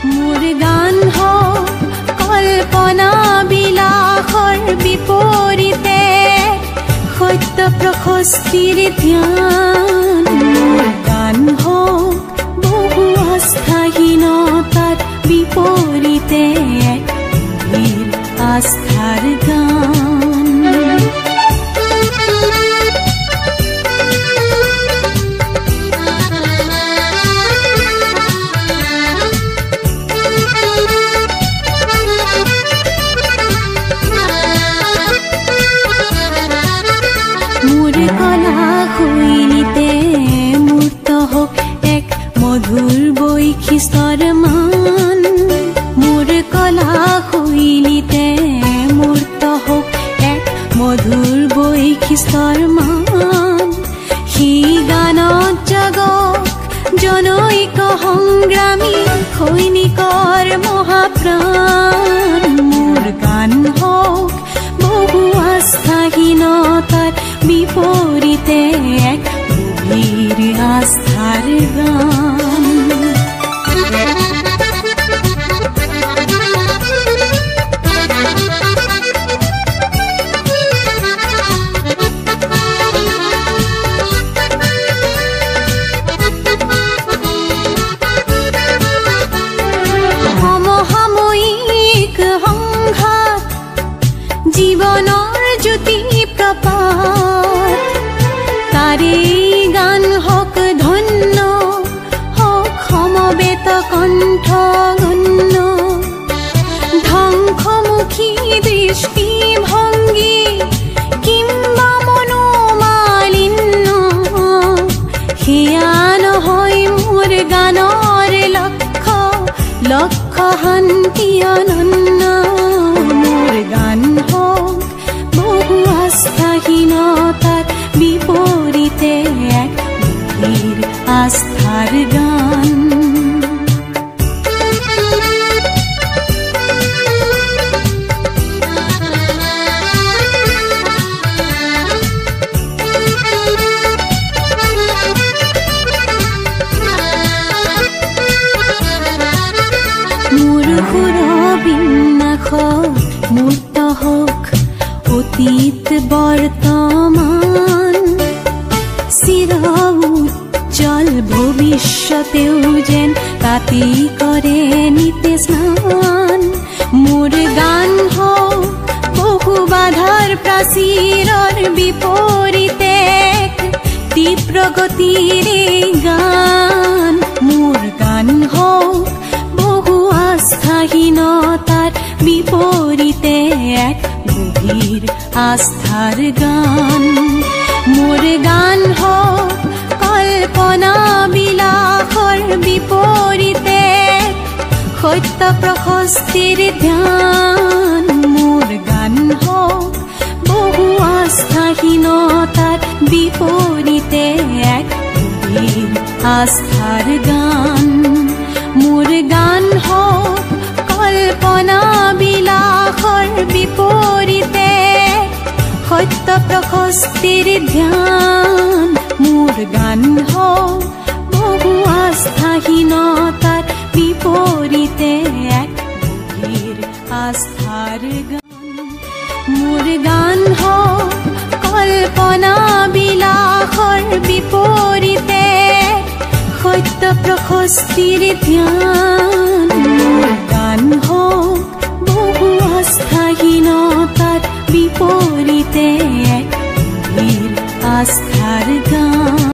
মোৰ গান হওক কল্পনা বিলাসৰ বিপৰীতে সত্য প্ৰশস্তিৰ ধ্যান। মোৰ গান হওক বহু আস্থাহীনতাৰ বিপৰীতে গভীৰ আস্থাৰ গান। মোৰ কলা শৈলীতে মূৰ্ত হওক এক মধুৰ বৈশিষ্ট্যৰ মান। মোৰ কলা শৈলীতে মূৰ্ত হওক এক মধুৰ বৈশিষ্ট্যৰ মান। সেই গানত জাগক জনৈক সংগ্ৰামী সৈনিকৰ মহাপ্ৰাণ। মোৰ গান হওক বহু আস্থাহীনতাৰ বিপৰীতে এক গভীৰ আস্থাৰ গান। সমসাময়িক সংঘাত জীৱনৰ জ্যোতি প্ৰপাত। তাৰে গান হওক ধন্য হওক সমবেত কণ্ঠ গণ্য। ধ্বংসমুখী দৃষ্টিভংগী কিম্বা মনোমালিন্য সেয়া নহয় মোৰ গানৰ লক্ষ্য। লক্ষ্য শান্তি অনন্য। মোৰ গান হওক বহু আস্থাহীনতাৰ বিপৰীতে এক গভীৰ আস্থাৰ গান। মোৰ সুৰবিন্যাস মূৰ্ত হওক অতীত বৰ্তমান। চিৰ উজ্জ্বল ভৱিষ্যতেও যেন তাতে কৰে নিতে স্নান। মোৰ গান হওক বহু বাধাৰ প্ৰাচীৰৰ বিপৰীতে তীব্ৰ গতিৰে গান। মোৰ গান হওক বহু আস্থাহীনতাৰ বিপৰীতে এক গভীৰ আস্থাৰ গান। মোৰ গান হওক কল্পনা বিলাসৰ বিপৰীতে সত্য প্ৰশস্তিৰ ধ্যান। মোৰ গান হওক বহু আস্থাহীনতাৰ বিপৰীতে এক গভীৰ আস্থাৰ গান। মোৰ গান হওক কল্পনা বিলাসৰ বিপৰীতে সত্য প্ৰশস্তিৰ ধ্যান। মোৰ গান হওক বহু আস্থাহীনতাৰ বিপৰীতে এক গভীৰ আস্থাৰ গান। মোৰ গান হওক কল্পনা বিলাসৰ বিপৰীতে সত্য প্ৰশস্তিৰ ধ্যান। মোৰ গান হওক বহু আস্থাহীনতাৰ বিপৰীতে এক গভীৰ আস্থাৰ গান।